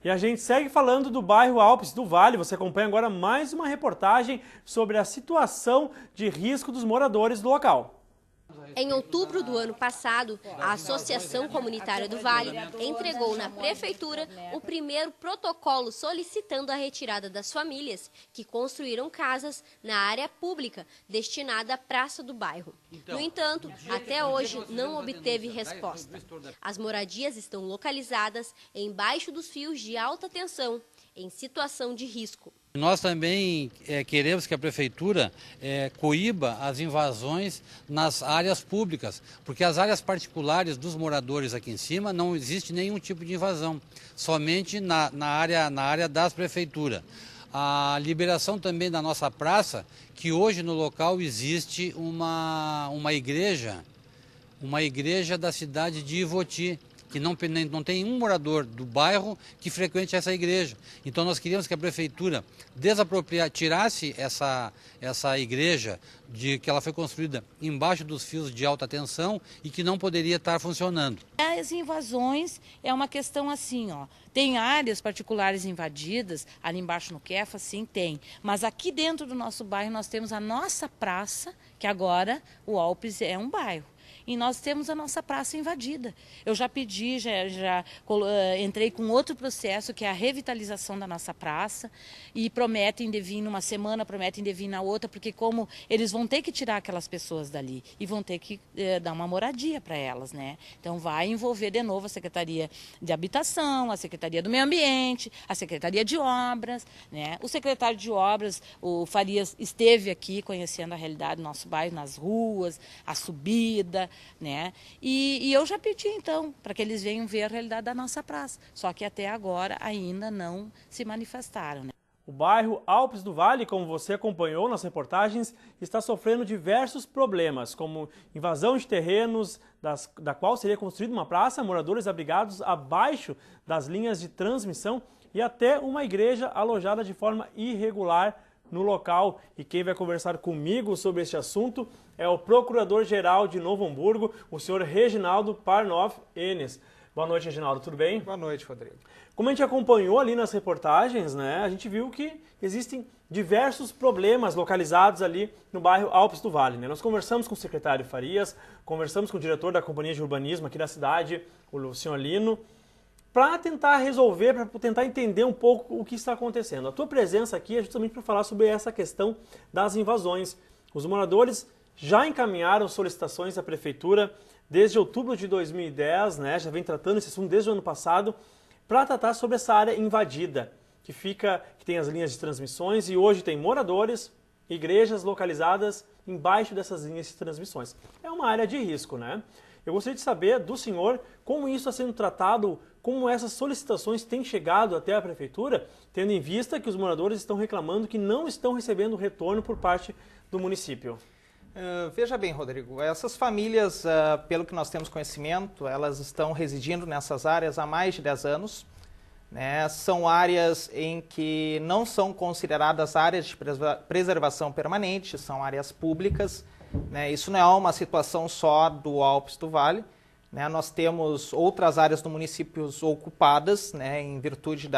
E a gente segue falando do bairro Alpes do Vale. Você acompanha agora mais uma reportagem sobre a situação de risco dos moradores do local. Em outubro do ano passado, a Associação Comunitária do Vale entregou na Prefeitura o primeiro protocolo solicitando a retirada das famílias que construíram casas na área pública destinada à praça do bairro. No entanto, até hoje não obteve resposta. As moradias estão localizadas embaixo dos fios de alta tensão, em situação de risco. Nós também queremos que a Prefeitura coíba as invasões nas áreas públicas, porque as áreas particulares dos moradores aqui em cima não existe nenhum tipo de invasão, somente na área das prefeituras. A liberação também da nossa praça, que hoje no local existe uma igreja da cidade de Ivoti, que não tem um morador do bairro que frequente essa igreja. Então nós queríamos que a Prefeitura tirasse essa igreja, que ela foi construída embaixo dos fios de alta tensão e que não poderia estar funcionando. As invasões é uma questão assim, ó. Tem áreas particulares invadidas, ali embaixo no Quefa, sim, tem. Mas aqui dentro do nosso bairro nós temos a nossa praça, que agora o Alpes é um bairro. E nós temos a nossa praça invadida. Eu já pedi, já entrei com outro processo, que é a revitalização da nossa praça, e prometem de vir numa semana, prometem de vir na outra, porque como eles vão ter que tirar aquelas pessoas dali e vão ter que dar uma moradia para elas, né? Então vai envolver de novo a Secretaria de Habitação, a Secretaria do Meio Ambiente, a Secretaria de Obras, né? O secretário de Obras, o Farias, esteve aqui conhecendo a realidade do nosso bairro, nas ruas, a subida, né? E eu já pedi então para que eles venham ver a realidade da nossa praça, só que até agora ainda não se manifestaram, né? O bairro Alpes do Vale, como você acompanhou nas reportagens, está sofrendo diversos problemas, como invasão de terrenos, da qual seria construída uma praça, moradores abrigados abaixo das linhas de transmissão e até uma igreja alojada de forma irregular no local. E quem vai conversar comigo sobre este assunto é o Procurador-Geral de Novo Hamburgo, o senhor Reginaldo Parnoff Enes. Boa noite, Reginaldo, tudo bem? Boa noite, Rodrigo. Como a gente acompanhou ali nas reportagens, né, a gente viu que existem diversos problemas localizados ali no bairro Alpes do Vale, né? Nós conversamos com o secretário Farias, conversamos com o diretor da Companhia de Urbanismo aqui da cidade, o senhor Lino, para tentar resolver, para tentar entender um pouco o que está acontecendo. A tua presença aqui é justamente para falar sobre essa questão das invasões. Os moradores já encaminharam solicitações à Prefeitura desde outubro de 2010, né, já vem tratando esse assunto desde o ano passado, para tratar sobre essa área invadida, que tem as linhas de transmissões e hoje tem moradores, igrejas localizadas embaixo dessas linhas de transmissões. É uma área de risco, né? Eu gostaria de saber do senhor como isso está sendo tratado, como essas solicitações têm chegado até a Prefeitura, tendo em vista que os moradores estão reclamando que não estão recebendo retorno por parte do município. Veja bem, Rodrigo, essas famílias, pelo que nós temos conhecimento, elas estão residindo nessas áreas há mais de 10 anos. Né? São áreas em que não são consideradas áreas de preservação permanente, são áreas públicas. Né? Isso não é uma situação só do Alpes do Vale. Né? Nós temos outras áreas do município ocupadas, né, em virtude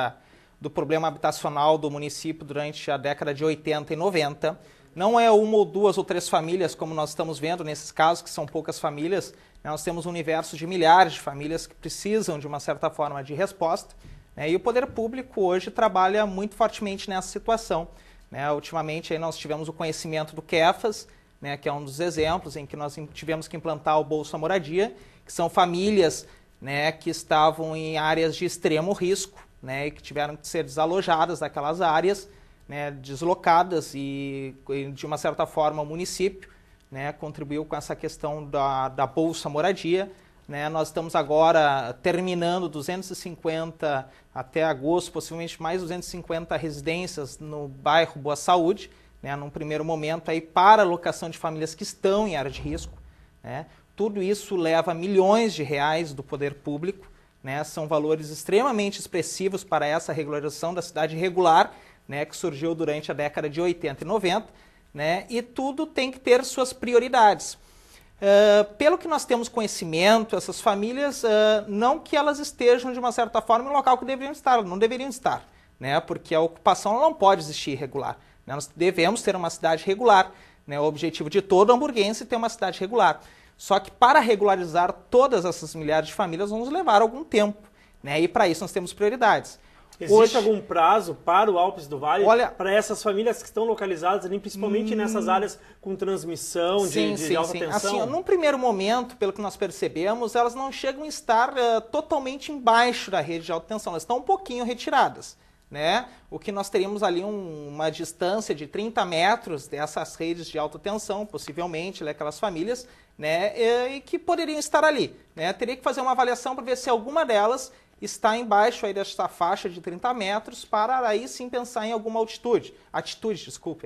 do problema habitacional do município durante a década de 80 e 90. Não é uma ou duas ou três famílias, como nós estamos vendo nesses casos, que são poucas famílias. Né? Nós temos um universo de milhares de famílias que precisam, de uma certa forma, de resposta. Né? E o poder público hoje trabalha muito fortemente nessa situação. Né? Ultimamente aí nós tivemos o conhecimento do Quefas, né, que é um dos exemplos em que nós tivemos que implantar o Bolsa Moradia, que são famílias, né, que estavam em áreas de extremo risco, né, e que tiveram que ser desalojadas daquelas áreas, né, deslocadas, e de uma certa forma o município, né, contribuiu com essa questão da Bolsa Moradia. Né. Nós estamos agora terminando 250, até agosto, possivelmente mais 250 residências no bairro Boa Saúde, né, num primeiro momento aí para a locação de famílias que estão em área de risco. Né. Tudo isso leva milhões de reais do poder público, né, são valores extremamente expressivos para essa regularização da cidade regular, né, que surgiu durante a década de 80 e 90, né, e tudo tem que ter suas prioridades. Pelo que nós temos conhecimento, essas famílias, não que elas estejam de uma certa forma no local que deveriam estar, não deveriam estar, né? Porque a ocupação não pode existir irregular, né? Nós devemos ter uma cidade regular, né? O objetivo de todo hamburguense é ter uma cidade regular. Só que para regularizar todas essas milhares de famílias vamos levar algum tempo, né? E para isso nós temos prioridades. Existe algum prazo para o Alpes do Vale, Olha, para essas famílias que estão localizadas ali, principalmente nessas áreas com transmissão de alta tensão? Assim, num primeiro momento, pelo que nós percebemos, elas não chegam a estar totalmente embaixo da rede de alta tensão, elas estão um pouquinho retiradas, né? O que nós teríamos ali uma distância de 30 metros dessas redes de alta tensão, possivelmente, aquelas famílias, né? E que poderiam estar ali, né? Teria que fazer uma avaliação para ver se alguma delas está embaixo aí desta faixa de 30 metros para aí sim pensar em alguma atitude,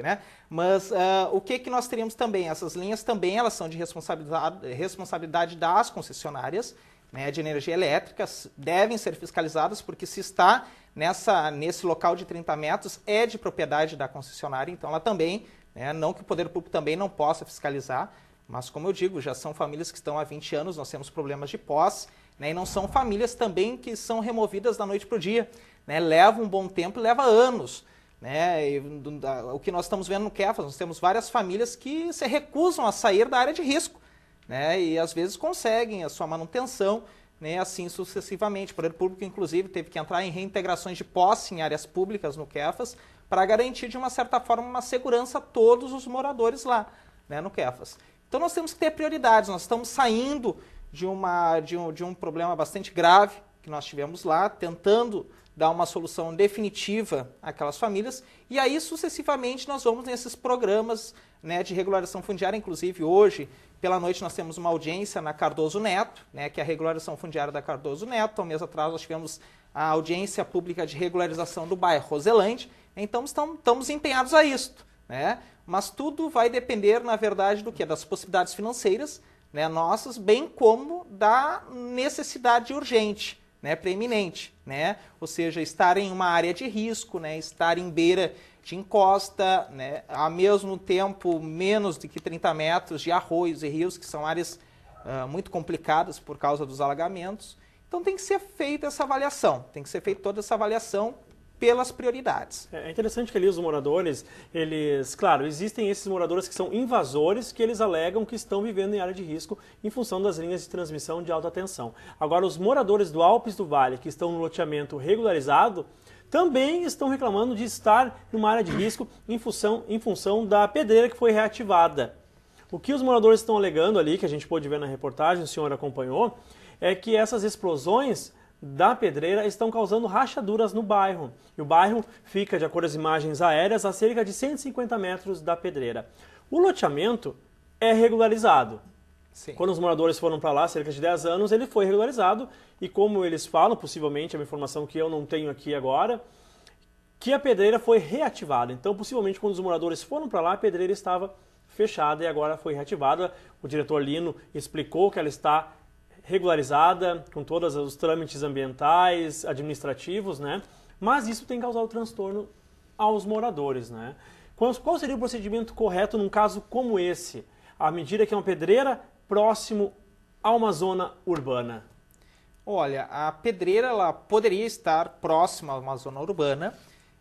né? Mas o que nós teríamos também? Essas linhas também elas são de responsabilidade das concessionárias, né, de energia elétrica, devem ser fiscalizadas porque se está nesse local de 30 metros é de propriedade da concessionária, então ela também, né, não que o poder público também não possa fiscalizar, mas como eu digo, já são famílias que estão há 20 anos, nós temos problemas de posse, né, e não são famílias também que são removidas da noite para o dia, né, leva um bom tempo, leva anos, né, e o que nós estamos vendo no Kefas, nós temos várias famílias que se recusam a sair da área de risco, né, e às vezes conseguem a sua manutenção, né, assim sucessivamente. O poder público, inclusive, teve que entrar em reintegrações de posse em áreas públicas no Kefas para garantir, de uma certa forma, uma segurança a todos os moradores lá, né, no Kefas. Então nós temos que ter prioridades, nós estamos saindo de um problema bastante grave que nós tivemos lá, tentando dar uma solução definitiva àquelas famílias, e aí sucessivamente nós vamos nesses programas, né, de regularização fundiária. Inclusive hoje, pela noite, nós temos uma audiência na Cardoso Neto, né, que é a regularização fundiária da Cardoso Neto. Há um mês atrás nós tivemos a audiência pública de regularização do bairro Roselândia, então estamos empenhados a isto, né? Mas tudo vai depender, na verdade, do quê? Das possibilidades financeiras, né, nossas, bem como da necessidade urgente, né, preeminente, né, ou seja, estar em uma área de risco, né, estar em beira de encosta, né, ao mesmo tempo menos do que 30 metros de arroios e rios, que são áreas muito complicadas por causa dos alagamentos. Então tem que ser feita essa avaliação, tem que ser feita toda essa avaliação pelas prioridades. É interessante que ali os moradores, claro, existem esses moradores que são invasores, que eles alegam que estão vivendo em área de risco em função das linhas de transmissão de alta tensão. Agora, os moradores do Alpes do Vale, que estão no loteamento regularizado, também estão reclamando de estar em uma área de risco em função da pedreira que foi reativada. O que os moradores estão alegando ali, que a gente pôde ver na reportagem, o senhor acompanhou, é que essas explosões da pedreira estão causando rachaduras no bairro. E o bairro fica, de acordo com as imagens aéreas, a cerca de 150 metros da pedreira. O loteamento é regularizado. Sim. Quando os moradores foram para lá, cerca de 10 anos, ele foi regularizado. E como eles falam, possivelmente, é uma informação que eu não tenho aqui agora, que a pedreira foi reativada. Então, possivelmente, quando os moradores foram para lá, a pedreira estava fechada e agora foi reativada. O diretor Lino explicou que ela está regularizada, com todos os trâmites ambientais, administrativos, né? Mas isso tem causado transtorno aos moradores, né? Qual seria o procedimento correto num caso como esse, à medida que é uma pedreira próximo a uma zona urbana? Olha, a pedreira ela poderia estar próxima a uma zona urbana,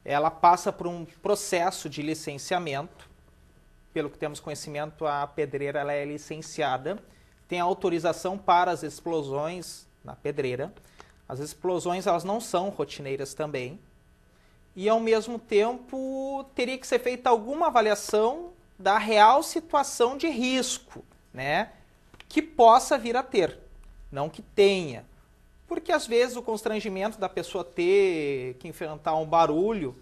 ela passa por um processo de licenciamento, pelo que temos conhecimento, a pedreira ela é licenciada, tem autorização para as explosões na pedreira. As explosões elas não são rotineiras também. E, ao mesmo tempo, teria que ser feita alguma avaliação da real situação de risco, né, que possa vir a ter, não que tenha. Porque, às vezes, o constrangimento da pessoa ter que enfrentar um barulho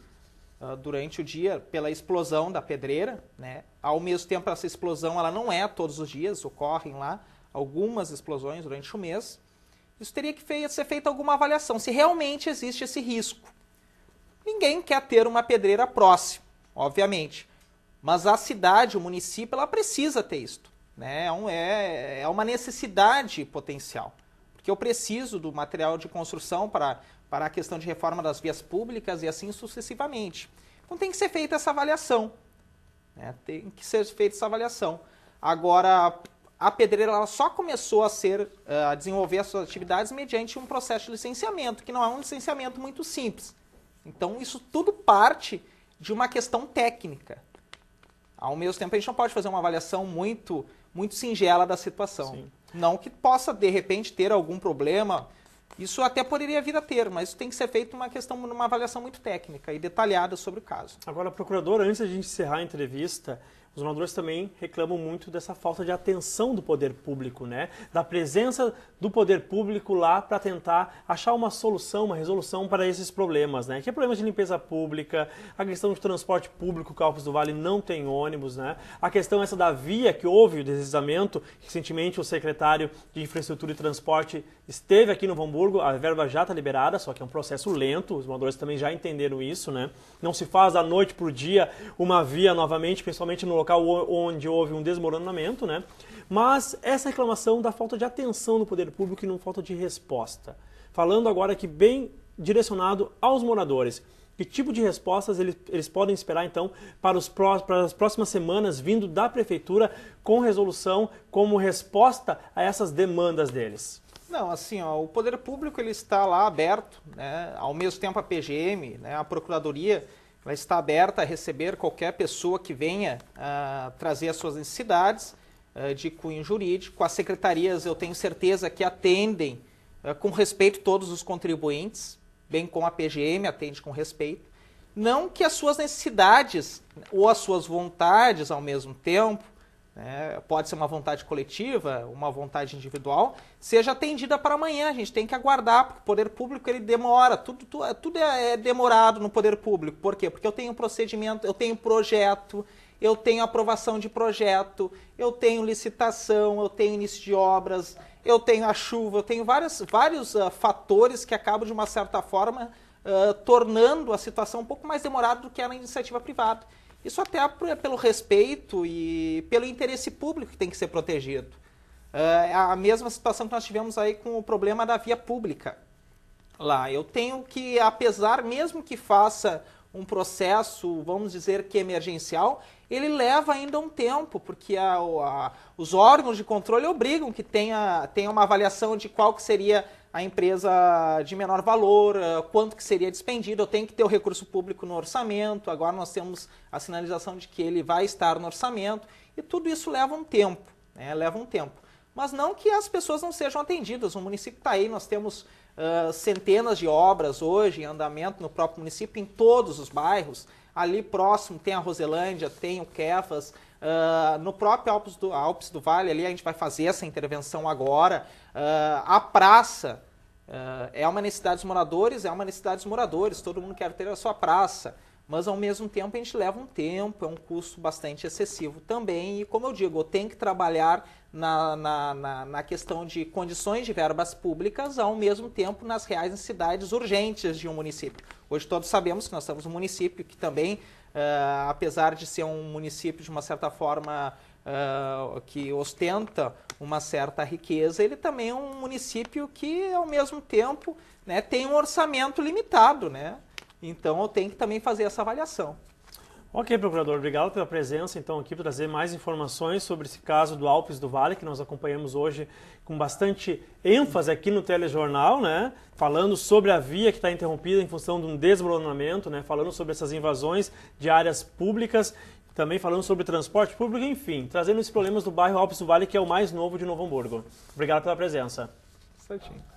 durante o dia pela explosão da pedreira, né, ao mesmo tempo essa explosão ela não é todos os dias, ocorrem lá algumas explosões durante o mês, isso teria que ser feita alguma avaliação, se realmente existe esse risco. Ninguém quer ter uma pedreira próxima, obviamente, mas a cidade, o município, ela precisa ter isto, né? É uma necessidade potencial, porque eu preciso do material de construção para a questão de reforma das vias públicas e assim sucessivamente. Então tem que ser feita essa avaliação, né? Tem que ser feita essa avaliação. Agora, a pedreira ela só começou a desenvolver as suas atividades mediante um processo de licenciamento, que não é um licenciamento muito simples. Então, isso tudo parte de uma questão técnica. Ao mesmo tempo, a gente não pode fazer uma avaliação muito singela da situação. Sim. Não que possa, de repente, ter algum problema. Isso até poderia vir a ter, mas isso tem que ser feito uma avaliação muito técnica e detalhada sobre o caso. Agora, procurador, antes de a gente encerrar a entrevista, os moradores também reclamam muito dessa falta de atenção do poder público, né? Da presença do poder público lá para tentar achar uma solução, uma resolução para esses problemas, né? Que é problemas de limpeza pública, a questão de transporte público, que Alpes do Vale não tem ônibus, né? A questão essa da via que houve o deslizamento, recentemente o secretário de Infraestrutura e Transporte esteve aqui no Novo Hamburgo, a verba já está liberada, só que é um processo lento, os moradores também já entenderam isso, né? Não se faz da noite para o dia uma via novamente, principalmente no local onde houve um desmoronamento, né? Mas essa reclamação da falta de atenção do poder público e não falta de resposta. Falando agora aqui bem direcionado aos moradores, que tipo de respostas eles podem esperar então para as próximas semanas vindo da prefeitura com resolução como resposta a essas demandas deles? Não, assim, ó, o poder público ele está lá aberto, né? Ao mesmo tempo a PGM, né, a Procuradoria, ela está aberta a receber qualquer pessoa que venha trazer as suas necessidades de cunho jurídico. As secretarias, eu tenho certeza que atendem com respeito todos os contribuintes, bem como a PGM atende com respeito. Não que as suas necessidades ou as suas vontades ao mesmo tempo, né, pode ser uma vontade coletiva, uma vontade individual, seja atendida para amanhã. A gente tem que aguardar, porque o poder público ele demora, tudo é demorado no poder público. Por quê? Porque eu tenho procedimento, eu tenho projeto, eu tenho aprovação de projeto, eu tenho licitação, eu tenho início de obras, eu tenho a chuva, eu tenho vários fatores que acabam, de uma certa forma, tornando a situação um pouco mais demorada do que é na iniciativa privada. Isso até pelo respeito e pelo interesse público que tem que ser protegido. É a mesma situação que nós tivemos aí com o problema da via pública. Lá, eu tenho que, apesar mesmo que faça um processo, vamos dizer que emergencial, ele leva ainda um tempo, porque os órgãos de controle obrigam que tenha uma avaliação de qual que seria a empresa de menor valor, quanto que seria despendido. Eu tenho que ter o recurso público no orçamento, agora nós temos a sinalização de que ele vai estar no orçamento, e tudo isso leva um tempo, né? Leva um tempo. Mas não que as pessoas não sejam atendidas, o município está aí, nós temos centenas de obras hoje em andamento no próprio município, em todos os bairros. Ali próximo tem a Roselândia, tem o Kefas, no próprio Alpes do Vale, ali a gente vai fazer essa intervenção agora. A praça é uma necessidade dos moradores, todo mundo quer ter a sua praça, mas ao mesmo tempo a gente leva um tempo, é um custo bastante excessivo também, e como eu digo, eu tenho que trabalhar na questão de condições de verbas públicas, ao mesmo tempo nas reais necessidades urgentes de um município. Hoje todos sabemos que nós estamos num município que também, apesar de ser um município de uma certa forma que ostenta uma certa riqueza, ele também é um município que ao mesmo tempo, né, tem um orçamento limitado, né? Então eu tenho que também fazer essa avaliação. Ok, procurador, obrigado pela presença, então, aqui para trazer mais informações sobre esse caso do Alpes do Vale, que nós acompanhamos hoje com bastante ênfase aqui no telejornal, né? Falando sobre a via que está interrompida em função de um desmoronamento, né? Falando sobre essas invasões de áreas públicas, também falando sobre transporte público, enfim, trazendo esses problemas do bairro Alpes do Vale, que é o mais novo de Novo Hamburgo. Obrigado pela presença. Certinho.